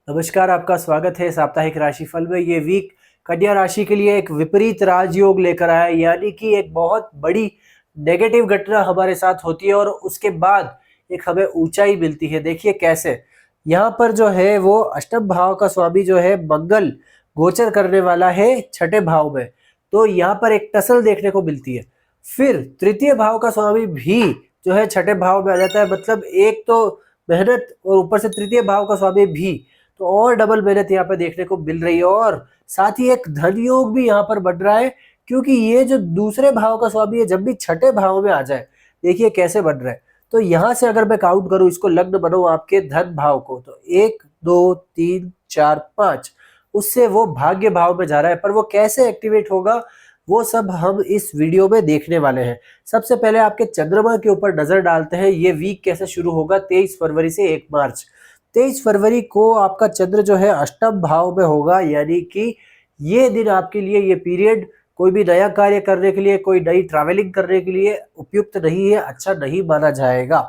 नमस्कार, आपका स्वागत है साप्ताहिक राशिफल में। ये वीक कन्या राशि के लिए एक विपरीत राजयोग लेकर आया है, यानी कि एक बहुत बड़ी नेगेटिव घटना हमारे साथ होती है और उसके बाद एक हमें ऊंचाई मिलती है। देखिए कैसे, यहाँ पर जो है वो अष्टम भाव का स्वामी जो है मंगल गोचर करने वाला है छठे भाव में, तो यहाँ पर एक टसल देखने को मिलती है। फिर तृतीय भाव का स्वामी भी जो है छठे भाव में आ जाता है, मतलब एक तो मेहनत और ऊपर से तृतीय भाव का स्वामी भी, तो और डबल मेहनत यहाँ पे देखने को मिल रही है। और साथ ही एक धन योग भी यहाँ पर बढ़ रहा है, क्योंकि ये जो दूसरे भाव का स्वामी है जब भी छठे भाव में आ जाए, देखिए कैसे बढ़ रहा है। तो यहाँ से अगर मैं काउंट करूं, इसको लग्न बनो आपके धन भाव को, तो 1 2 3 4 5, उससे वो भाग्य भाव में जा रहा है। पर वो कैसे एक्टिवेट होगा वो सब हम इस वीडियो में देखने वाले हैं। सबसे पहले आपके चंद्रमा के ऊपर नजर डालते हैं। ये वीक कैसे शुरू होगा 23 फरवरी से 1 मार्च। 23 फरवरी को आपका चंद्र जो है अष्टम भाव में होगा, यानी कि ये दिन आपके लिए, ये पीरियड कोई भी नया कार्य करने के लिए, कोई नई ट्रैवलिंग करने के लिए उपयुक्त नहीं है, अच्छा नहीं माना जाएगा।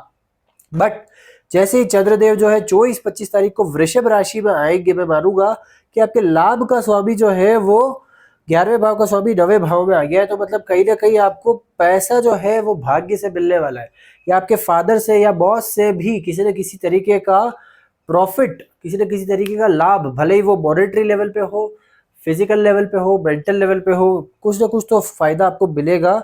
बट जैसे ही चंद्रदेव जो है 24-25 तारीख को वृषभ राशि में आएंगे, मैं मानूंगा कि आपके लाभ का स्वामी जो है वो 11वें भाव का स्वामी 9वें भाव में आ गया है। तो मतलब कहीं ना कहीं आपको पैसा जो है वो भाग्य से मिलने वाला है, या आपके फादर से या बॉस से भी किसी न किसी तरीके का प्रॉफिट, किसी न किसी तरीके का लाभ, भले ही वो मॉनेटरी लेवल पे हो, फिजिकल लेवल पे हो, मेंटल लेवल पे हो, कुछ ना कुछ तो फायदा आपको मिलेगा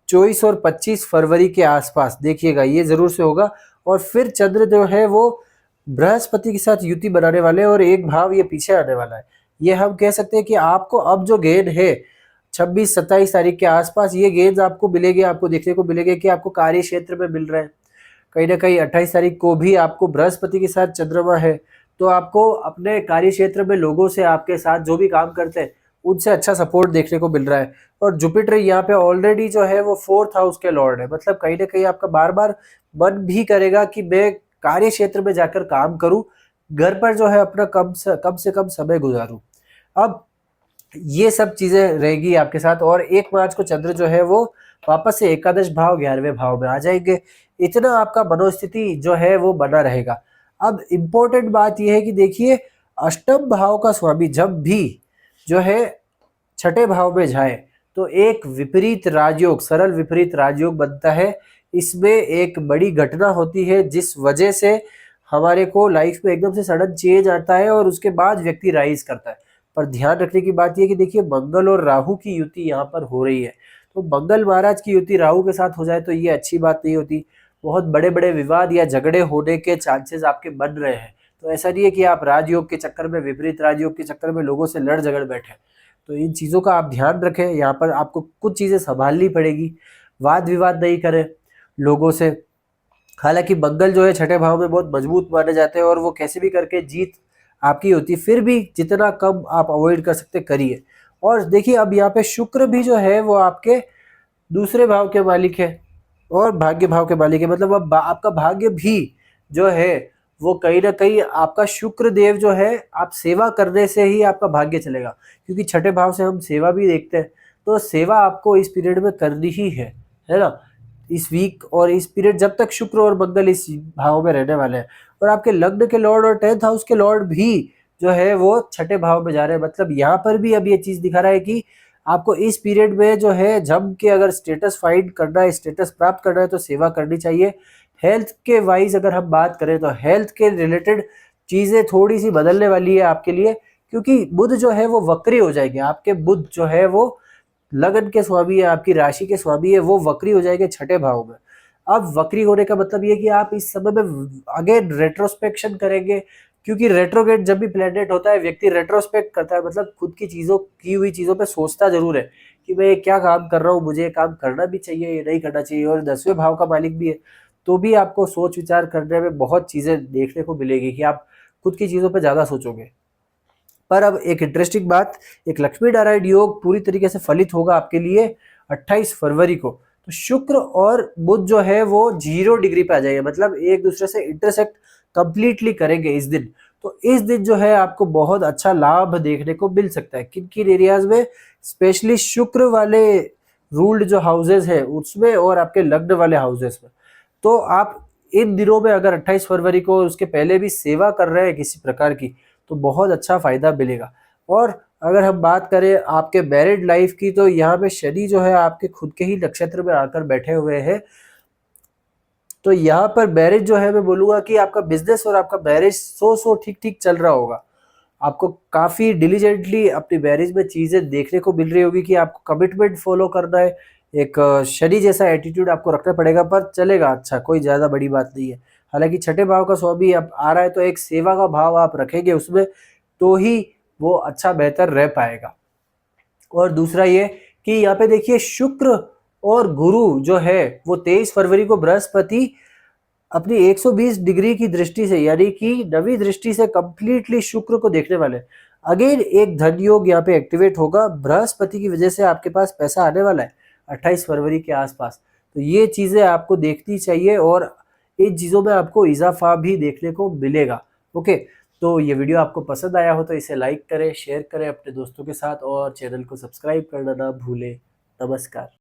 24 और 25 फरवरी के आसपास। देखिएगा ये जरूर से होगा। और फिर चंद्र जो है वो बृहस्पति के साथ युति बनाने वाले हैं और एक भाव ये पीछे आने वाला है। ये हम कह सकते हैं कि आपको अब जो गेन है 26-27 तारीख के आसपास, ये गेंद आपको मिलेगी, आपको देखने को मिलेंगे कि आपको कार्य क्षेत्र में मिल रहे हैं। कहीं ना कहीं 28 तारीख को भी आपको बृहस्पति के साथ चंद्रमा है, तो आपको अपने कार्य क्षेत्र में लोगों से, आपके साथ जो भी काम करते हैं उनसे अच्छा सपोर्ट देखने को मिल रहा है। और जुपिटर यहाँ पे ऑलरेडी जो है वो 4th हाउस के लॉर्ड है, मतलब कहीं ना कहीं आपका बार बार मन भी करेगा कि मैं कार्य क्षेत्र में जाकर काम करूं, घर पर जो है अपना कम से कम समय गुजारूं। अब ये सब चीजें रहेगी आपके साथ। और 1 मार्च को चंद्र जो है वो वापस से एकादश भाव 11वें भाव में आ जाएंगे। इतना आपका मनोस्थिति जो है वो बना रहेगा। अब इम्पोर्टेंट बात यह है कि देखिए, अष्टम भाव का स्वामी जब भी जो है छठे भाव में जाए तो एक विपरीत राजयोग, सरल विपरीत राजयोग बनता है। इसमें एक बड़ी घटना होती है जिस वजह से हमारे को लाइफ में एकदम से सडन चेंज आता है और उसके बाद व्यक्ति राइज करता है। पर ध्यान रखने की बात यह कि देखिए, मंगल और राहु की युति यहाँ पर हो रही है, तो मंगल महाराज की युति राहु के साथ हो जाए तो ये अच्छी बात नहीं होती। बहुत बड़े बड़े विवाद या झगड़े होने के चांसेस आपके बन रहे हैं। तो ऐसा नहीं है कि आप राजयोग के चक्कर में, विपरीत राजयोग के चक्कर में लोगों से लड़ झगड़ बैठे। तो इन चीज़ों का आप ध्यान रखें। यहाँ पर आपको कुछ चीज़ें संभालनी पड़ेगी। वाद विवाद नहीं करें लोगों से। हालांकि मंगल जो है छठे भाव में बहुत मजबूत माने जाते हैं और वो कैसे भी करके जीत आपकी होती, फिर भी जितना कम आप अवॉइड कर सकते करिए। और देखिए, अब यहाँ पे शुक्र भी जो है वो आपके दूसरे भाव के मालिक है और भाग्य भाव के मालिक है, मतलब अब आपका भाग्य भी जो है वो कहीं ना कहीं आपका शुक्र देव जो है, आप सेवा करने से ही आपका भाग्य चलेगा, क्योंकि छठे भाव से हम सेवा भी देखते हैं। तो सेवा आपको इस पीरियड में करनी ही है ना, इस वीक और इस पीरियड, जब तक शुक्र और मंगल इस भाव में रहने वाले हैं। और आपके लग्न के लॉर्ड और 10th हाउस के लॉर्ड भी जो है वो छठे भाव में जा रहे हैं। मतलब यहाँ पर भी अब ये चीज दिखा रहा है कि आपको इस पीरियड में जो है जम के अगर स्टेटस फाइंड करना है, स्टेटस प्राप्त करना है, तो सेवा करनी चाहिए। हेल्थ के वाइज अगर हम बात करें तो हेल्थ के रिलेटेड चीजें थोड़ी सी बदलने वाली है आपके लिए, क्योंकि बुध जो है वो वक्री हो जाएंगे। आपके बुध जो है वो लगन के स्वामी है, आपकी राशि के स्वामी है, वो वक्री हो जाएंगे छठे भाव में। अब वक्री होने का मतलब ये कि आप इस समय में अगेन रेट्रोस्पेक्शन करेंगे, क्योंकि रेट्रोगेट जब भी प्लेनेट होता है व्यक्ति रेट्रोस्पेक्ट करता है, मतलब खुद की चीजों, की हुई चीजों पे सोचता जरूर है कि मैं क्या काम कर रहा हूँ, मुझे ये काम करना भी चाहिए, ये नहीं करना चाहिए। और 10वें भाव का मालिक भी है, तो भी आपको सोच विचार करने में बहुत चीजें देखने को मिलेगी कि आप खुद की चीजों पर ज्यादा सोचोगे। पर अब एक इंटरेस्टिंग बात, एक लक्ष्मी नारायण योग पूरी तरीके से फलित होगा आपके लिए 28 फरवरी को। तो शुक्र और बुध जो है वो 0 डिग्री पे आ जाएंगे, मतलब एक दूसरे से इंटरसेक्ट कंप्लीटली करेंगे इस दिन। तो इस दिन जो है आपको बहुत अच्छा लाभ देखने को मिल सकता है। किन किन एरियाज में, स्पेशली शुक्र वाले रूल्ड जो हाउसेज है उसमें और आपके लग्न वाले हाउसेज में। तो आप इन दिनों में अगर 28 फरवरी को, उसके पहले भी सेवा कर रहे हैं किसी प्रकार की, तो बहुत अच्छा फ़ायदा मिलेगा। और अगर हम बात करें आपके मैरिड लाइफ की, तो यहाँ पे शनि जो है आपके खुद के ही नक्षत्र में आकर बैठे हुए हैं। तो यहाँ पर मैरिज जो है, मैं बोलूँगा कि आपका बिज़नेस और आपका मैरिज 100 ठीक-ठीक चल रहा होगा। आपको काफ़ी डिलिजेंटली अपनी मैरिज में चीज़ें देखने को मिल रही होगी कि आपको कमिटमेंट फ़ॉलो करना है, एक शनि जैसा एटीट्यूड आपको रखना पड़ेगा, पर चलेगा अच्छा, कोई ज़्यादा बड़ी बात नहीं है। हालाँकि छठे भाव का स्वामी अब आ रहा है, तो एक सेवा का भाव आप रखेंगे उसमें, तो ही वो अच्छा बेहतर रह पाएगा। और दूसरा ये कि यहाँ पे देखिए शुक्र और गुरु जो है वो 23 फरवरी को बृहस्पति अपनी 120 डिग्री की दृष्टि से, यानी कि नवी दृष्टि से कंप्लीटली शुक्र को देखने वाले। अगेन एक धन योग यहाँ पे एक्टिवेट होगा, बृहस्पति की वजह से आपके पास पैसा आने वाला है 28 फरवरी के आसपास। तो ये चीज़ें आपको देखनी चाहिए और इन चीज़ों में आपको इजाफा भी देखने को मिलेगा। ओके, तो ये वीडियो आपको पसंद आया हो तो इसे लाइक करें, शेयर करें अपने दोस्तों के साथ और चैनल को सब्सक्राइब करना ना भूलें। नमस्कार।